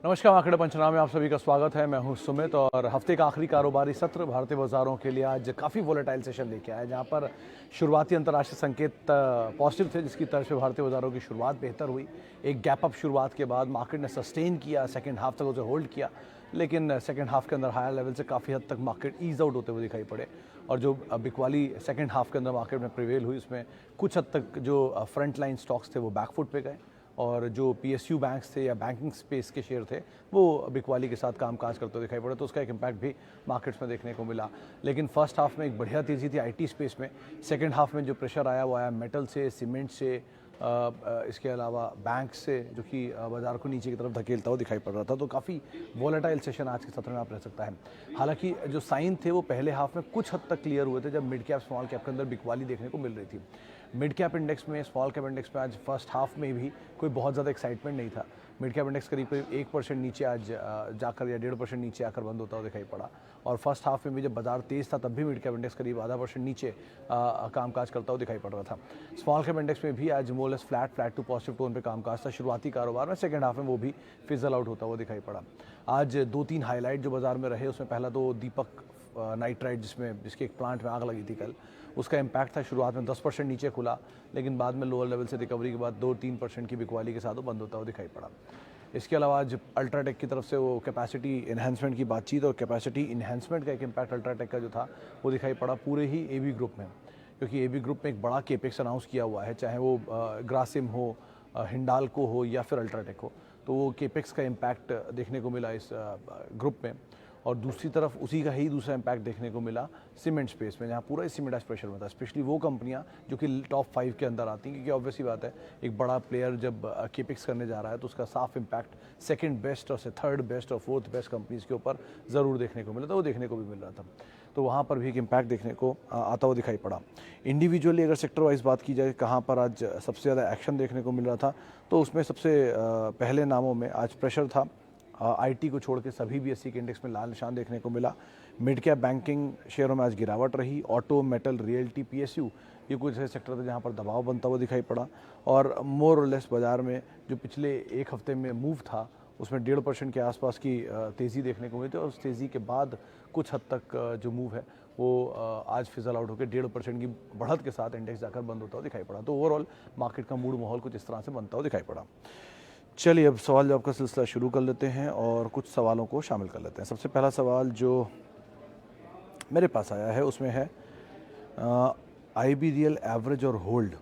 नमस्कार, आंकड़े पंचनामे में आप सभी का स्वागत है। मैं हूं सुमित और हफ्ते का आखिरी कारोबारी सत्र भारतीय बाजारों के लिए आज काफ़ी वोलेटाइल सेशन लेके आया, जहां पर शुरुआती अंतर्राष्ट्रीय संकेत पॉजिटिव थे, जिसकी तरफ से भारतीय बाजारों की शुरुआत बेहतर हुई। एक गैप अप शुरुआत के बाद मार्केट ने सस्टेन किया, सेकंड हाफ तक उसे होल्ड किया, लेकिन सेकंड हाफ के अंदर हायर लेवल से काफ़ी हद तक मार्केट ईज आउट होते हुए दिखाई पड़े। और जो बिकवाली सेकंड हाफ के अंदर मार्केट में प्रिवेल हुई, उसमें कुछ हद तक जो फ्रंट लाइन स्टॉक्स थे वो बैकफुट पे गए, और जो पीएसयू बैंक्स थे या बैंकिंग स्पेस के शेयर थे वो बिकवाली के साथ कामकाज करते हुए दिखाई पड़े, तो उसका एक इम्पैक्ट भी मार्केट्स में देखने को मिला। लेकिन फर्स्ट हाफ में एक बढ़िया तेज़ी थी आईटी स्पेस में। सेकंड हाफ में जो प्रेशर आया वो आया मेटल से, सीमेंट से, इसके अलावा बैंक से, जो कि बाजार को नीचे की तरफ धकेलता हुआ दिखाई पड़ रहा था। तो काफ़ी वोलेटाइल सेशन आज के सत्र में आप रह सकता है। हालांकि जो साइन थे वो पहले हाफ में कुछ हद तक क्लियर हुए थे, जब मिड कैप स्मॉल कैप के अंदर बिकवाली देखने को मिल रही थी। मिड कैप इंडेक्स में, स्मॉल कैप इंडेक्स में आज फर्स्ट हाफ में भी कोई बहुत ज़्यादा एक्साइटमेंट नहीं था। मिड कैप इंडेक्स करीब 1% नीचे आज जाकर या 1.5% नीचे आकर बंद होता हुआ दिखाई पड़ा। और फर्स्ट हाफ में भी जब बाजार तेज़ था तब भी मिड कैप इंडेक्स करीब 0.5% नीचे कामकाज करता हुआ दिखाई पड़ रहा था। स्मॉल कैप इंडेक्स में भी आज मोरलेस फ्लैट टू पॉजिटिव टोन पे कामकाज था शुरुआती कारोबार में। सेकंड हाफ में वो भी फिजल आउट होता हुआ दिखाई पड़ा। आज 2-3 हाईलाइट जो बाजार में रहे, उसमें पहला तो दीपक नाइट्राइट, जिसके एक प्लांट में आग लगी थी कल, उसका इम्पैक्ट था। शुरुआत में 10% नीचे खुला, लेकिन बाद में लोअर लेवल से रिकवरी के बाद 2-3% की बिकवाली के साथ वो बंद होता हुआ दिखाई पड़ा। इसके अलावा आज अल्ट्राटेक की तरफ से वो कैपेसिटी इन्हेंसमेंट की बातचीत, और कैपेसिटी इन्हेंसमेंट का एक इम्पैक्ट अल्ट्राटेक का जो था वो दिखाई पड़ा पूरे ही एबी ग्रुप में, क्योंकि एबी ग्रुप में एक बड़ा केपेक्स अनाउंस किया हुआ है, चाहे वो ग्रासिम हो, हिंडाल्को हो या फिर अल्ट्राटेक हो। तो वो केपेक्स का इम्पैक्ट देखने को मिला इस ग्रुप में। और दूसरी तरफ उसी का ही दूसरा इम्पैक्ट देखने को मिला सीमेंट स्पेस में, जहाँ पूरा सीमेंट आज प्रेशर में था, स्पेशली वो कंपनियाँ जो कि टॉप 5 के अंदर आती हैं, क्योंकि ऑब्वियसली बात है एक बड़ा प्लेयर जब केपिक्स करने जा रहा है तो उसका साफ इम्पैक्ट सेकंड बेस्ट और थर्ड बेस्ट और फोर्थ बेस्ट कंपनीज़ के ऊपर ज़रूर देखने को मिला था, वो देखने को भी मिल रहा था। तो वहाँ पर भी एक इम्पैक्ट देखने को आता हुआ दिखाई पड़ा। इंडिविजुअली अगर सेक्टर वाइज बात की जाए कहाँ पर आज सबसे ज़्यादा एक्शन देखने को मिल रहा था, तो उसमें सबसे पहले नामों में आज प्रेशर था। आईटी को छोड़ के सभी बीएसई के इंडेक्स में लाल निशान देखने को मिला। मिड कैप बैंकिंग शेयरों में आज गिरावट रही। ऑटो, मेटल, रियल्टी, पीएसयू, ये कुछ ऐसे सेक्टर थे जहाँ पर दबाव बनता हुआ दिखाई पड़ा। और मोर और लेस बाजार में जो पिछले एक हफ्ते में मूव था, उसमें 1.5% के आसपास की तेज़ी देखने को मिली थी, और उस तेज़ी के बाद कुछ हद तक जो मूव है वो आज फिजल आउट होकर 1.5% की बढ़त के साथ इंडेक्स जाकर बंद होता हुआ दिखाई पड़ा। तो ओवरऑल मार्केट का मूड माहौल कुछ इस तरह से बनता हुआ दिखाई पड़ा। चलिए अब सवाल जवाब का सिलसिला शुरू कर लेते हैं और कुछ सवालों को शामिल कर लेते हैं। सबसे पहला सवाल जो मेरे पास आया है उसमें है आईबी रियल एवरेज और होल्ड।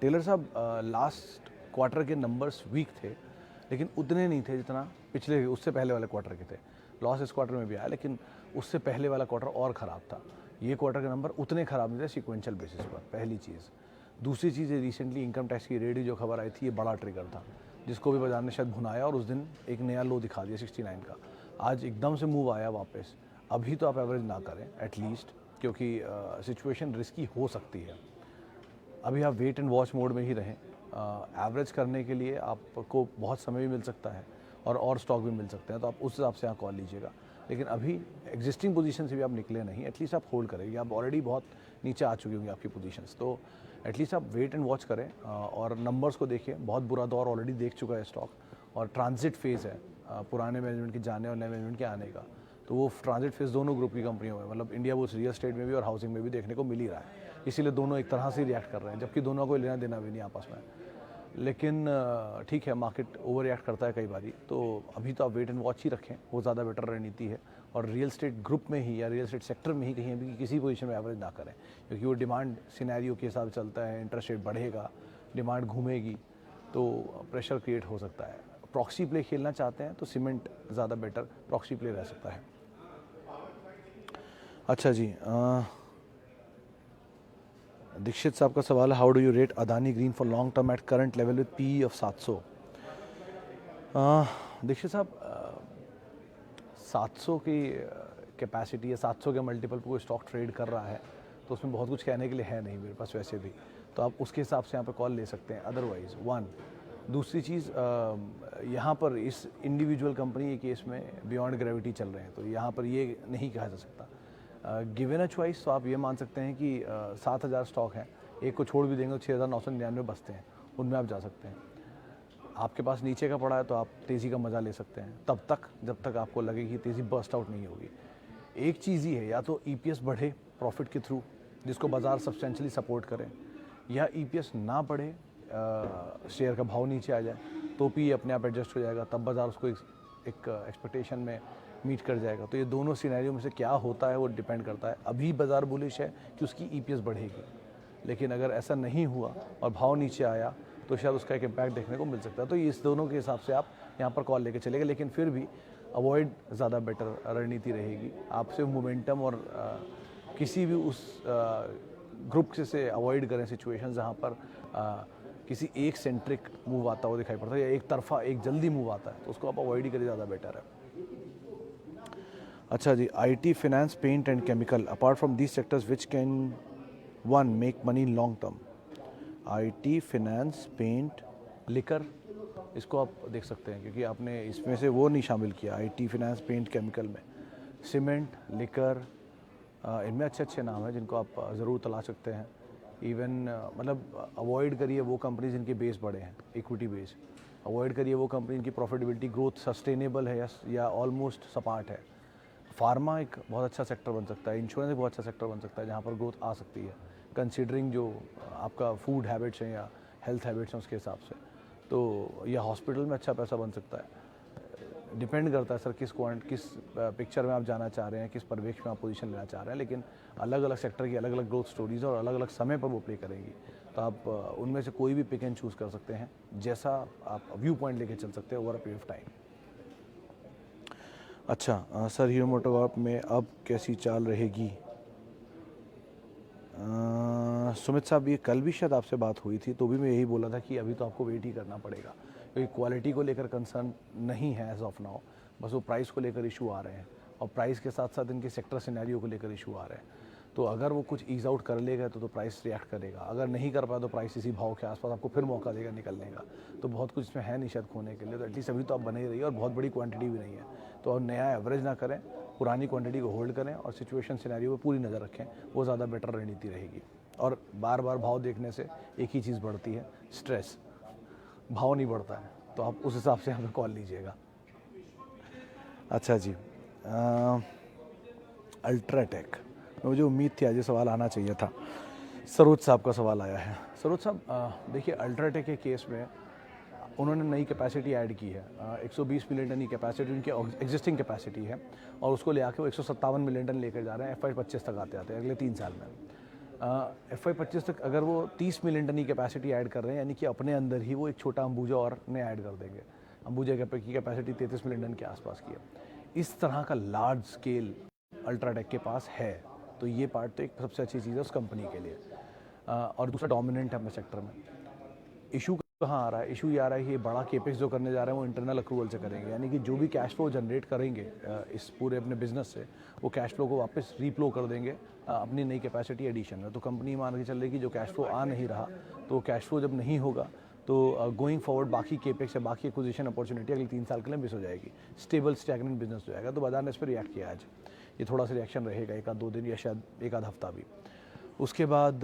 टेलर साहब, लास्ट क्वार्टर के नंबर्स वीक थे, लेकिन उतने नहीं थे जितना पिछले उससे पहले वाले क्वार्टर के थे। लॉस इस क्वार्टर में भी आया, लेकिन उससे पहले वाला क्वार्टर और ख़राब था। ये क्वार्टर के नंबर उतने ख़राब नहीं थे सिक्वेंशियल बेसिस पर, पहली चीज़। दूसरी चीज़, रिसेंटली इनकम टैक्स की रेट जो खबर आई थी, ये बड़ा ट्रिगर था, जिसको भी बाजार ने शायद भुनाया और उस दिन एक नया लो दिखा दिया 69 का। आज एकदम से मूव आया वापस। अभी तो आप एवरेज ना करें एटलीस्ट, क्योंकि सिचुएशन रिस्की हो सकती है। अभी आप वेट एंड वॉच मोड में ही रहें। एवरेज करने के लिए आपको बहुत समय भी मिल सकता है और स्टॉक भी मिल सकते हैं, तो आप उस हिसाब से यहाँ कॉल लीजिएगा। लेकिन अभी एग्जिस्टिंग पोजीशन से भी आप निकले नहीं, एटलीस्ट आप होल्ड करेंगे। आप ऑलरेडी बहुत नीचे आ चुकी होंगी आपकी पोजीशंस, तो एटलीस्ट आप वेट एंड वॉच करें और नंबर्स को देखिए। बहुत बुरा दौर ऑलरेडी देख चुका है स्टॉक, और ट्रांजिट फेज़ है पुराने मैनेजमेंट के जाने और नए मैनेजमेंट के आने का। तो वो ट्रांजिट फेज़ दोनों ग्रुप की कंपनियों में, मतलब इंडिया बुल्स रियल एस्टेट में भी और हाउसिंग में भी देखने को मिल ही रहा है। इसीलिए दोनों एक तरह से रिएक्ट कर रहे हैं, जबकि दोनों को लेना देना भी नहीं आपस में। लेकिन ठीक है, मार्केट ओवर रिएक्ट करता है कई बारी, तो अभी तो आप वेट एंड वॉच ही रखें, वो ज़्यादा बेटर रणनीति है। और रियल एस्टेट ग्रुप में ही या रियल एस्टेट सेक्टर में ही कहीं भी किसी पोजीशन में एवरेज ना करें, क्योंकि वो डिमांड सिनेरियो के हिसाब से चलता है। इंटरेस्ट रेट बढ़ेगा, डिमांड घूमेगी, तो प्रेशर क्रिएट हो सकता है। प्रॉक्सी प्ले खेलना चाहते हैं तो सीमेंट ज़्यादा बेटर प्रॉक्सी प्ले रह सकता है। अच्छा जी, दीक्षित साहब का सवाल है, how do you rate Adani Green for long term at current level with P of 700। Dikshit साहब, 700 की कैपेसिटी या 700 के मल्टीपल पर कोई स्टॉक ट्रेड कर रहा है तो उसमें बहुत कुछ कहने के लिए है नहीं मेरे पास वैसे भी, तो आप उसके हिसाब से यहाँ पर कॉल ले सकते हैं अदरवाइज़। वन, दूसरी चीज़, यहाँ पर इस इंडिविजुअल कंपनी के केस में बियॉन्ड ग्रेविटी चल रहे हैं, तो यहाँ पर ये नहीं कहा जा सकता। गिवन अ चॉइस तो आप ये मान सकते हैं कि 7000 स्टॉक हैं, एक को छोड़ भी देंगे तो 6999 बचते हैं, उनमें आप जा सकते हैं। आपके पास नीचे का पड़ा है तो आप तेज़ी का मज़ा ले सकते हैं तब तक जब तक आपको लगे कि तेज़ी बर्स्ट आउट नहीं होगी। एक चीज़ ही है, या तो ईपीएस बढ़े प्रॉफिट के थ्रू जिसको बाज़ार सब्सटेंशियली सपोर्ट करे, या ईपीएस ना बढ़े, शेयर का भाव नीचे आ जाए तो भी अपने आप एडजस्ट हो जाएगा, तब बाज़ार उसको एक एक्सपेक्टेशन में मीट कर जाएगा। तो ये दोनों सिनेरियो में से क्या होता है वो डिपेंड करता है। अभी बाज़ार बुलिश है कि उसकी ईपीएस बढ़ेगी, लेकिन अगर ऐसा नहीं हुआ और भाव नीचे आया तो शायद उसका एक इम्पैक्ट देखने को मिल सकता है। तो इस दोनों के हिसाब से आप यहाँ पर कॉल लेके चलेंगे, लेकिन फिर भी अवॉइड ज़्यादा बेटर रणनीति रहेगी। आप सिर्फ मोमेंटम और किसी भी उस ग्रुप से अवॉइड करें सिचुएशन जहाँ पर किसी एक सेंट्रिक मूव आता हुआ दिखाई पड़ता है या एक तरफा एक जल्दी मूव आता है, तो उसको आप अवॉइड ही करिए, ज़्यादा बेटर है। अच्छा जी, IT, finance, paint and chemical, apart from these sectors which can one make money in long term? IT, finance, paint, liquor, इसको आप देख सकते हैं क्योंकि आपने इसमें से वो नहीं शामिल किया। आईटी, फाइनेंस, पेंट, केमिकल में सीमेंट, लिकर, इनमें अच्छे अच्छे नाम हैं जिनको आप ज़रूर तलाश सकते हैं। इवन मतलब अवॉइड करिए वो कंपनी जिनके बेस बड़े हैं, इक्विटी बेस। अवॉइड करिए वो कंपनी जिनकी प्रॉफिटेबिलिटी ग्रोथ सस्टेनेबल है या ऑलमोस्ट सपाट है। फार्मा एक बहुत अच्छा सेक्टर बन सकता है, इंश्योरेंस एक बहुत अच्छा सेक्टर बन सकता है जहाँ पर ग्रोथ आ सकती है, कंसीडरिंग जो आपका फूड हैबिट्स हैं या हेल्थ हैबिट्स हैं उसके हिसाब से। तो यह हॉस्पिटल में अच्छा पैसा बन सकता है। डिपेंड करता है सर किस पिक्चर में आप जाना चाह रहे हैं, किस परिवेश में आप पोजीशन लेना चाह रहे हैं, लेकिन अलग अलग सेक्टर की अलग अलग ग्रोथ स्टोरीज और अलग अलग समय पर वो प्ले करेंगी। तो आप उनमें से कोई भी पिक एंड चूज़ कर सकते हैं, जैसा आप व्यू पॉइंट लेके चल सकते हैं over a period of time. अच्छा सर, हीरो मोटोकॉर्प में अब कैसी चाल रहेगी? सुमित साहब, ये कल भी शायद आपसे बात हुई थी, तो भी मैं यही बोला था कि अभी तो आपको वेट ही करना पड़ेगा क्योंकि क्वालिटी को लेकर कंसर्न नहीं है एज ऑफ नाउ, बस वो प्राइस को लेकर इशू आ रहे हैं और प्राइस के साथ साथ इनके सेक्टर सिनेरियो को लेकर इशू आ रहे हैं। तो अगर वो कुछ ईज आउट कर लेगा तो प्राइस रिएक्ट करेगा, अगर नहीं कर पाया तो प्राइस इसी भाव के आसपास आपको फिर मौका देगा निकलने का। तो बहुत कुछ इसमें है नहीं शायद खोने के लिए, तो एटलीस्ट अभी तो आप बने ही रहिए और बहुत बड़ी क्वांटिटी भी नहीं है, तो और नया एवरेज ना करें, पुरानी क्वांटिटी को होल्ड करें और सिचुएशन सिनेरियो पर पूरी नज़र रखें, वो ज़्यादा बेटर रणनीति रहेगी। और बार बार भाव देखने से एक ही चीज़ बढ़ती है, स्ट्रेस, भाव नहीं बढ़ता है, तो आप उस हिसाब से हमें कॉल लीजिएगा। अच्छा जी, अल्ट्राटेक, मुझे उम्मीद थी आज ये सवाल आना चाहिए था। सरोज साहब का सवाल आया है। सरोज साहब देखिए, अल्ट्राटेक के केस में उन्होंने नई कैपेसिटी ऐड की है, 120 मिलियन टन की कैपेसिटी उनकी एग्जिस्टिंग कैपेसिटी है और उसको ले आके वो 157 मिलियन टन लेकर जा रहे हैं FY25 तक आते आते अगले 3 साल में। FY25 तक अगर वो 30 मिलियन टन की कैपेसिटी ऐड कर रहे हैं, यानी कि अपने अंदर ही वो एक छोटा अंबुजा और ने ऐड कर देंगे। अंबुजा की कैपेसिटी 33 मिलियन टन के आसपास की है। इस तरह का लार्ज स्केल अल्ट्राटेक के पास है, तो ये पार्ट तो एक सबसे अच्छी चीज़ है उस कंपनी के लिए। और दूसरा डोमिनेंट है अपने सेक्टर में। इशू कहाँ आ रहा है? इशू ये आ रहा है कि ये बड़ा केपेक्स जो करने जा रहे हैं वो इंटरनल अक्रूवल से करेंगे, यानी कि जो भी कैश फ्लो जनरेट करेंगे इस पूरे अपने बिजनेस से, वो कैश फ्लो को वापस रीफ्लो कर देंगे अपनी नई कैपेसिटी एडिशन में। तो कंपनी मान के चल रही कि जो कैश फ्लो आ नहीं रहा, तो कैश फ्लो जब नहीं होगा तो गोइंग फॉरवर्ड बाकी केपेक्स या बाकी एक्विजिशन अपॉर्चुनिटी अगले 3 साल के लिए मिस हो जाएगी, स्टेबल स्टैग्नेंट बिजनेस हो जाएगा। तो बाजार ने इस पर रिएक्ट किया आज, ये थोड़ा सा रिएक्शन रहेगा 1-2 दिन या शायद 1-आध हफ्ता भी। उसके बाद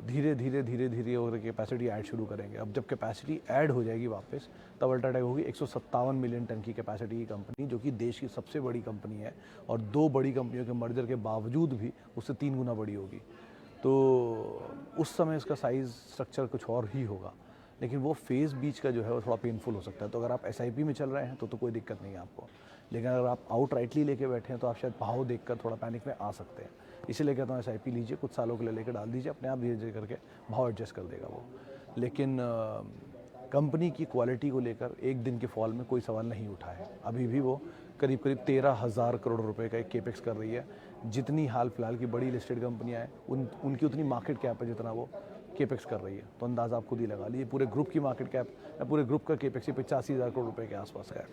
धीरे धीरे वो कैपेसिटी ऐड शुरू करेंगे। अब जब कैपेसिटी ऐड हो जाएगी वापस, तब अल्ट्राटेक होगी 157 मिलियन टन की कैपेसिटी की कंपनी, जो कि देश की सबसे बड़ी कंपनी है और 2 बड़ी कंपनियों के मर्जर के बावजूद भी उससे 3 गुना बड़ी होगी। तो उस समय इसका साइज़ स्ट्रक्चर कुछ और ही होगा, लेकिन वो फेज़ बीच का जो है वो थोड़ा पेनफुल हो सकता है। तो अगर आप SIP में चल रहे हैं तो कोई दिक्कत नहीं है आपको, लेकिन अगर आप आउट राइटली लेके बैठे हैं तो आप शायद भाव देखकर थोड़ा पैनिक में आ सकते हैं। इसीलिए कहता हूँ SIP लीजिए, कुछ सालों के लिए लेकर डाल दीजिए, अपने आप धीरे धीरे करके भाव एडजस्ट कर देगा वो। लेकिन कंपनी की क्वालिटी को लेकर एक दिन के फॉल में कोई सवाल नहीं उठा है। अभी भी वो करीब 13,000 करोड़ रुपए का एक केपेक्स कर रही है। जितनी हाल फिलहाल की बड़ी लिस्टेड कंपनियाँ हैं उनकी उतनी मार्केट कैप है जितना वो केपेक्स कर रही है। तो अंदाज़ा आप खुद ही लगा लीजिए, पूरे ग्रुप की मार्केट कैप या पूरे ग्रुप का केपेक्स 85,000 करोड़ रुपए के आसपास का है।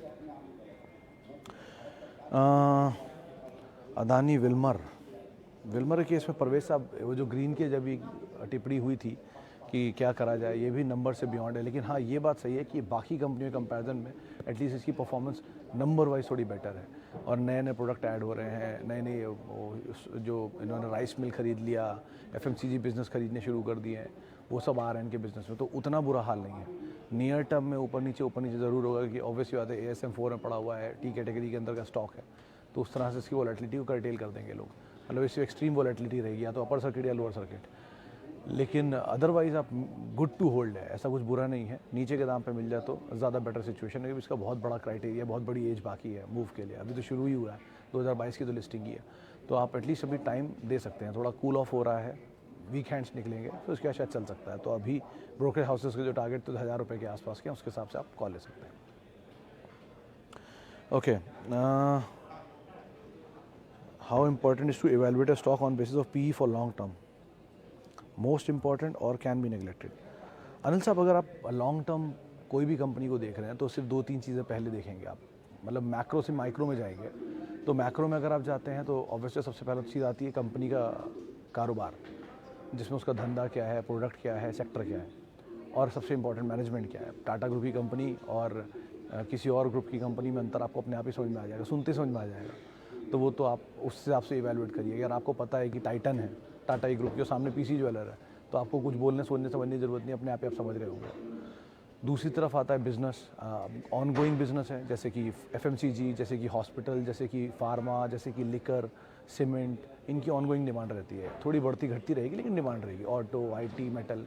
अदानी विल्मर के केस में परवेज साहब, वो जो ग्रीन के जब टिप्पणी हुई थी कि क्या करा जाए, ये भी नंबर से बियॉन्ड है। लेकिन हाँ, ये बात सही है कि बाकी कंपनियों के कंपैरिजन में एटलीस्ट इसकी परफॉर्मेंस नंबर वाइज थोड़ी बेटर है और नए नए प्रोडक्ट ऐड हो रहे हैं। नए जो इन्होंने राइस मिल खरीद लिया, FMCG बिज़नेस खरीदने शुरू कर दिए हैं, वो सब आ रहे हैं इनके बिज़नेस में, तो उतना बुरा हाल नहीं है। नियर टर्म में ऊपर नीचे ज़रूर होगा, कि ऑब्वियसली बात है ASM4 में पड़ा हुआ है, टी कैटेगरी के अंदर का स्टॉक है, तो उस तरह से इसकी वॉलेटिलिटी को कर्टेल कर देंगे लोग, मतलब इससे एक्सट्रीम वॉलेटिलिटी रहेगी, या तो अपर सर्किट या लोअर सर्किट। लेकिन अदरवाइज़ आप गुड टू होल्ड है, ऐसा कुछ बुरा नहीं है, नीचे के दाम पे मिल जाए तो ज़्यादा बेटर सिचुएशन है। इसका बहुत बड़ा क्राइटेरिया, बहुत बड़ी एज बाकी है मूव के लिए, अभी तो शुरू ही हुआ है, 2022 की तो लिस्टिंग ही है, तो आप एटलीस्ट अभी टाइम दे सकते हैं। थोड़ा कूल ऑफ हो रहा है, वीक हैंड्स निकलेंगे तो उसके बाद शायद चल सकता है। तो अभी ब्रोकरेज हाउसेस के जो टारगेट तो 1000 रुपये के आसपास के हैं, उसके हिसाब से आप कॉल ले सकते हैं। Okay, how important is to evaluate a stock on basis of PE for long term? Most important और कैन बी नेग्लेक्टेड। अनिल साहब, अगर आप लॉन्ग टर्म कोई भी कंपनी को देख रहे हैं तो सिर्फ 2-3 चीज़ें पहले देखेंगे आप, मतलब मैक्रो से माइक्रो में जाएंगे। तो मैक्रो में अगर आप जाते हैं तो ऑब्वियसली सबसे पहले चीज़ आती है कंपनी का कारोबार, जिसमें उसका धंधा क्या है, प्रोडक्ट क्या है, सेक्टर क्या है, और सबसे इंपॉर्टेंट मैनेजमेंट क्या है। टाटा ग्रुप की कंपनी और किसी और ग्रुप की कंपनी में अंतर आपको अपने आप ही समझ में आ जाएगा, सुनते समझ में आ जाएगा। तो वो तो आप उस हिसाब से इवेलुएट करिए। अगर आपको पता है कि टाइटन है टाटा ई ग्रुप के सामने PC ज्वेलर है, तो आपको कुछ बोलने सोचने समझने की ज़रूरत नहीं, अपने आप ही आप समझ रहे होंगे। दूसरी तरफ आता है बिज़नेस, ऑन गोइंग बिज़नेस है, जैसे कि FMCG, जैसे कि हॉस्पिटल, जैसे कि फार्मा, जैसे कि लिकर, सीमेंट, इनकी ऑन गोइंग डिमांड रहती है, थोड़ी बढ़ती घटती रहेगी लेकिन डिमांड रहेगी। Auto, IT, metal.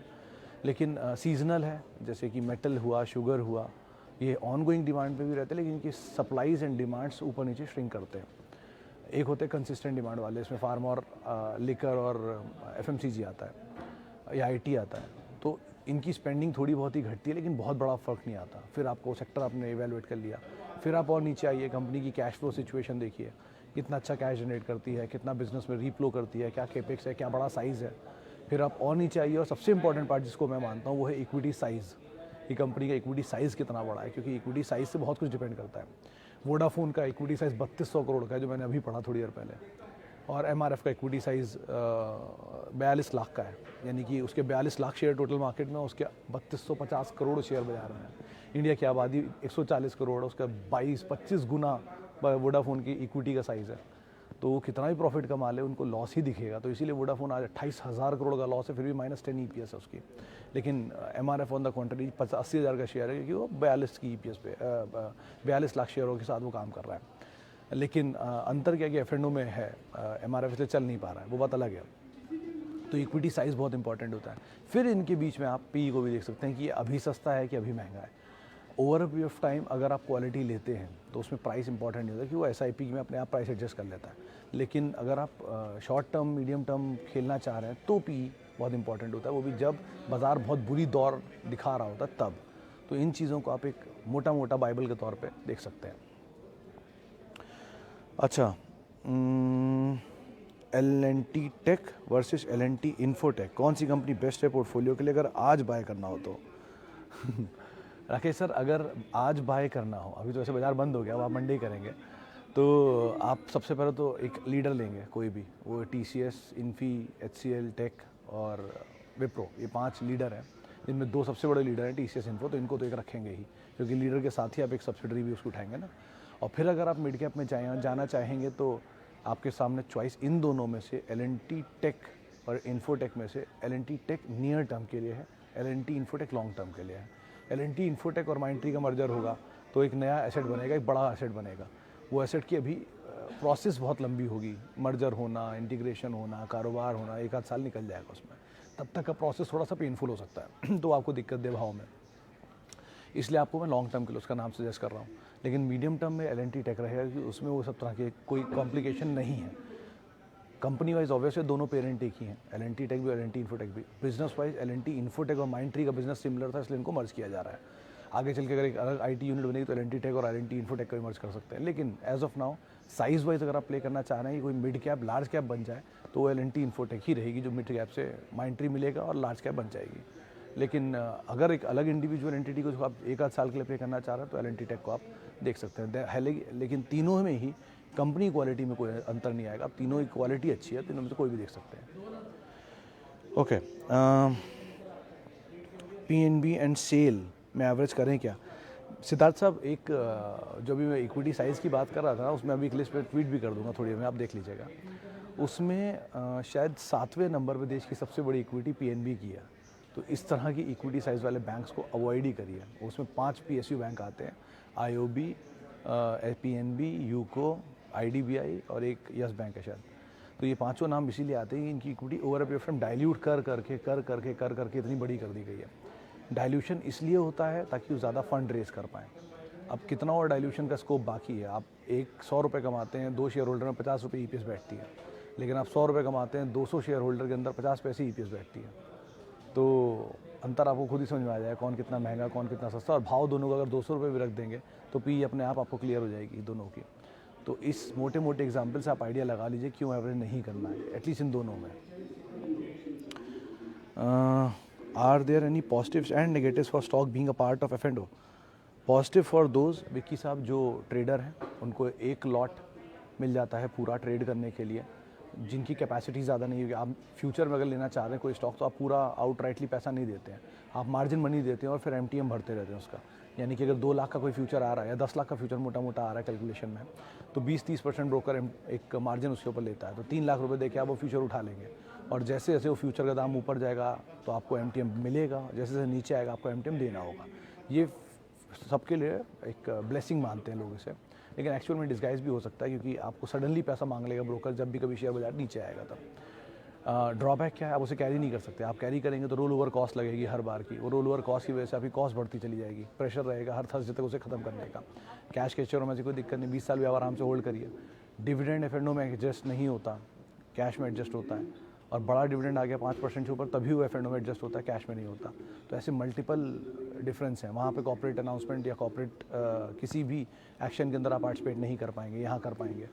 लेकिन सीजनल है, जैसे कि मेटल हुआ, शुगर हुआ, ये ऑन गोइंग डिमांड पे भी रहते हैं, लेकिन इनकी सप्लाईज एंड डिमांड्स ऊपर नीचे श्रिंक करते हैं। एक होते हैं कंसिस्टेंट डिमांड वाले, इसमें फार्मा और लिकर और FMCG आता है या IT आता है, तो इनकी स्पेंडिंग थोड़ी बहुत ही घटती है, लेकिन बहुत बड़ा फ़र्क नहीं आता। फिर आपको सेक्टर आपने इवेलुएट कर लिया, फिर आप और नीचे आइए, कंपनी की कैश फ्लो सिचुएशन देखिए, कितना अच्छा कैश जनरेट करती है, कितना बिजनेस में रीफ्लो करती है, क्या केपेक्स है, क्या बड़ा साइज़ है। फिर आप और नीचे आइए, और सबसे इंपॉर्टेंट पार्ट जिसको मैं मानता हूँ वो है इक्विटी साइज़, कि कंपनी का इक्विटी साइज़ कितना बड़ा है, क्योंकि इक्विटी साइज़ से बहुत कुछ डिपेंड करता है। वोडाफोन का इक्विटी साइज़ 3200 करोड़ का है, जो मैंने अभी पढ़ा थोड़ी देर पहले, और MRF का इक्विटी साइज़ 42 लाख का है, यानी कि उसके 42 लाख शेयर टोटल मार्केट में, उसके 3250 करोड़ शेयर बाजार में है। इंडिया की आबादी 140 करोड़, उसका 22-25 गुना वोडाफोन की इक्विटी का साइज़ है। तो वो कितना भी प्रॉफिट कमा ले, उनको लॉस ही दिखेगा। तो इसीलिए वोडाफोन आज 28,000 करोड़ का लॉस है, फिर भी -10 EPS है उसकी। लेकिन MRF ऑन द कॉन्ट्री 80,000 का शेयर है, क्योंकि वो 42 की EPS पे 42 लाख शेयरों के साथ वो काम कर रहा है। लेकिन अंतर क्या कि F&O में है, MRF इसलिए चल नहीं पा रहा है, वो बात अलग है। तो इक्विटी साइज़ बहुत इंपॉर्टेंट होता है। फिर इनके बीच में आप PE को भी देख सकते हैं कि ये अभी सस्ता है कि अभी महंगा है। Over a period of time अगर आप क्वालिटी लेते हैं तो उसमें प्राइस इंपॉर्टेंट नहीं होता, कि वो SIP में अपने आप प्राइस एडजस्ट कर लेता है। लेकिन अगर आप शॉर्ट टर्म, मीडियम टर्म खेलना चाह रहे हैं तो PE बहुत इंपॉर्टेंट होता है, वो भी जब बाज़ार बहुत बुरी दौर दिखा रहा होता है तब। तो इन चीज़ों को आप एक मोटा मोटा बाइबल के तौर पर देख सकते हैं। अच्छा, L&T take versus L&T infotech, कौन सी कंपनी बेस्ट है पोर्टफोलियो के लिए अगर आज बाय करना हो तो? राकेश सर, अगर आज बाय करना हो, अभी तो वैसे बाज़ार बंद हो गया, अब आप मंडे करेंगे, तो आप सबसे पहले तो एक लीडर लेंगे कोई भी, वो TCS, इन्फी, HCL टेक और विप्रो, ये 5 लीडर हैं, इनमें 2 सबसे बड़े लीडर हैं TCS, इन्फो, तो इनको तो एक रखेंगे ही, क्योंकि लीडर के साथ ही आप एक सब्सिडरी भी उसको उठाएंगे ना। और फिर अगर आप मिड कैप में जाना चाहेंगे तो आपके सामने चॉइस इन दोनों में से L&T टेक और इन्फोटेक में से L&T टेक नियर टर्म के लिए है, L&T इन्फोटेक लॉन्ग टर्म के लिए है। L&T इन्फोटेक और माइंडट्री का मर्जर होगा तो एक नया एसेट बनेगा, एक बड़ा एसेट बनेगा। वो एसेट की अभी प्रोसेस बहुत लंबी होगी, मर्जर होना, इंटीग्रेशन होना, कारोबार होना, 1-8 साल निकल जाएगा उसमें, तब तक का प्रोसेस थोड़ा सा पेनफुल हो सकता है तो आपको दिक्कत दे भाव में, इसलिए आपको मैं लॉन्ग टर्म के लिए उसका नाम सजेस्ट कर रहा हूँ। लेकिन मीडियम टर्म में L&T टेक रहेगा, कि उसमें वो सब तरह के कोई कॉम्प्लिकेशन नहीं है। कंपनी वाइज ऑब्वियसली दोनों पेरेंट एक ही हैं, L&T टेक भी और L&T इन्फोटेक भी। बिजनेस वाइज L&T इन्फोटेक और माइंडट्री का बिजनेस सिमिलर था, इसलिए इनको मर्ज किया जा रहा है। आगे चल के अगर एक अलग IT यूनिट बनेगी तो L&T टेक और L&T इन्फोटेक का भी मर्ज कर सकते हैं। लेकिन as of now size wise अगर आप प्ले करना चाह रहे हैं कि कोई मिड कैप लार्ज कैप बन जाए, तो वो L&T इन्फोटेक ही रहेगी, जो मिड कैप से माइंडट्री मिलेगा और लार्ज कैप बन जाएगी। लेकिन अगर एक अलग इंडिविजुअल एंटिटी को जो आप 1-8 साल के लिए पे करना चाह रहे हैं तो L&T टेक को आप देख सकते हैं। लेकिन तीनों में ही कंपनी क्वालिटी में कोई अंतर नहीं आएगा, आप तीनों की क्वालिटी अच्छी है, तीनों में से कोई भी देख सकते हैं। ओके, PNB एंड सेल में एवरेज करें क्या? सिद्धार्थ साहब, एक जो भी मैं इक्विटी साइज़ की बात कर रहा था, उसमें अभी एक लिस्ट में ट्वीट भी कर दूंगा थोड़ी देर में, आप देख लीजिएगा। उसमें शायद 7वें नंबर पे देश की सबसे बड़ी इक्विटी PNB की है, तो इस तरह की इक्विटी साइज़ वाले बैंक्स को अवॉइड ही करिए। उसमें 5 पीएसयू बैंक आते हैं, आईओबी, पीएनबी, यूको, आईडीबीआई और एक यस बैंक है शायद। तो ये पांचों नाम इसीलिए आते हैं कि इनकी equity over a period of time dilute कर करके इतनी बड़ी कर दी गई है। डाइल्यूशन इसलिए होता है ताकि वो ज़्यादा फंड रेज कर पाएँ। अब कितना और डाइल्यूशन का स्कोप बाकी है? आप 100 रुपये कमाते हैं, 2 शेयर होल्डर में 50 रुपये ईपीएस बैठती है, लेकिन आप 100 रुपये कमाते हैं, 200 शेयर होल्डर के अंदर 50 पैसे ईपीएस बैठती है। तो अंतर आपको खुद ही समझ में आ जाएगा कौन कितना महंगा, कौन कितना सस्ता। और भाव दोनों का अगर 200 रुपये भी रख देंगे तो पी अपने आप आपको क्लियर हो जाएगी दोनों की। तो इस मोटे मोटे एग्जाम्पल से आप आइडिया लगा लीजिए क्यों एवरेज नहीं करना है, एटलीस्ट इन दोनों में। Are there any positives and negatives for stock being a part of F and O? Positive for those Vicky साहब जो ट्रेडर हैं, उनको एक लॉट मिल जाता है पूरा ट्रेड करने के लिए, जिनकी कैपेसिटी ज़्यादा नहीं होगी। आप फ्यूचर में अगर लेना चाह रहे हैं कोई स्टॉक तो आप पूरा आउटराइटली पैसा नहीं देते हैं, आप मार्जिन मनी देते हैं और फिर एमटीएम भरते रहते हैं उसका। यानी कि अगर 2 लाख का कोई फ्यूचर आ रहा है या 10 लाख का फ्यूचर मोटा मोटा आ रहा है कैलकुलेशन में, तो 20-30% ब्रोकर एक मार्जिन उसके ऊपर लेता है। तो 3 लाख रुपए देके आप वो फ्यूचर उठा लेंगे, और जैसे जैसे वो फ्यूचर का दाम ऊपर जाएगा तो आपको एमटीएम मिलेगा, जैसे जैसे नीचे आएगा आपको एमटीएम देना होगा। ये सबके लिए एक ब्लेसिंग मानते हैं लोग इसे, लेकिन एक्चुअल में डिस्गाइज भी हो सकता है, क्योंकि आपको सडनली पैसा मांग लेगा ब्रोकर जब भी कभी शेयर बाजार नीचे आएगा तब। ड्रॉबैक क्या है? आप उसे कैरी नहीं कर सकते। आप कैरी करेंगे तो रोल ओवर कॉस्ट लगेगी हर बार की, वो रोल ओवर कॉस्ट की वजह से आपकी कॉस्ट बढ़ती चली जाएगी, प्रेशर रहेगा हर थर्सडे तक उसे खत्म करने का। कैश के शेयरों में से कोई दिक्कत नहीं, 20 साल भी आप आराम से होल्ड करिए। डिविडेंड एफ&ओ में एडजस्ट नहीं होता, कैश में एडजस्ट होता है, और बड़ा डिविडेंड आ गया 5% से ऊपर तभी वो एफ&ओ में एडजस्ट होता है, कैश में नहीं होता। तो ऐसे मल्टीपल डिफरेंस हैं। वहाँ पे कॉर्पोरेट अनाउंसमेंट या कॉर्पोरेट किसी भी एक्शन के अंदर आप पार्टिसिपेट नहीं कर पाएंगे, यहाँ कर पाएंगे।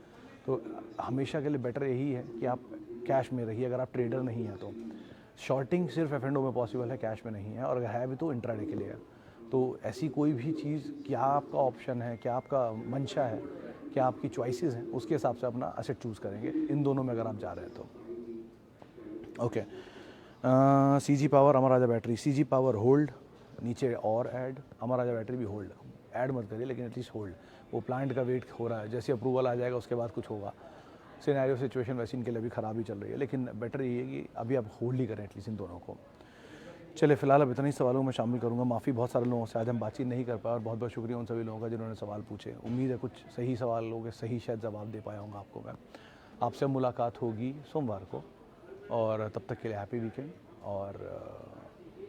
तो हमेशा के लिए बेटर यही है कि आप कैश में रहिए अगर आप ट्रेडर नहीं हैं तो। शॉर्टिंग सिर्फ एफ&ओ में पॉसिबल है, कैश में नहीं है, और अगर है भी तो इंट्राडे के लिए है। तो ऐसी कोई भी चीज़, क्या आपका ऑप्शन है, क्या आपका मंशा है, क्या आपकी चॉइसेस हैं, उसके हिसाब से अपना एसेट चूज़ करेंगे इन दोनों में अगर आप जा रहे हैं तो। ओके, सीजी पावर, अमर राजा बैटरी, सीजी पावर होल्ड, नीचे और ऐड, अमर राजा बैटरी भी होल्ड। ऐड मत करिए लेकिन एटलीस्ट होल्ड। वो प्लांट का वेट हो रहा है, जैसे अप्रूवल आ जाएगा उसके बाद कुछ होगा। सिनेरियो सिचुएशन वैसे इनके लिए भी ख़राब ही चल रही है, लेकिन बेटर ये है कि अभी आप होल्ड ही करें एटलीस्ट इन दोनों को। चलिए फिलहाल अब इतने ही सवालों में शामिल करूंगा। माफ़ी बहुत सारे लोगों से आज हम बातचीत नहीं कर पाए, और बहुत बहुत शुक्रिया उन सभी लोगों का जिन्होंने सवाल पूछे। उम्मीद है कुछ सही सवालों के सही शायद जवाब दे पाया हूँगा आपको मैं। आपसे मुलाकात होगी सोमवार को, और तब तक के लिए हैप्पी वीकेंड। और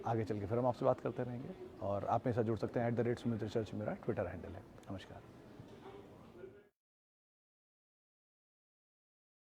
आगे चल के फिर हम आपसे बात करते रहेंगे, और आप मेरे साथ जुड़ सकते हैं @सुमित रिसर्च मेरा ट्विटर हैंडल है। नमस्कार।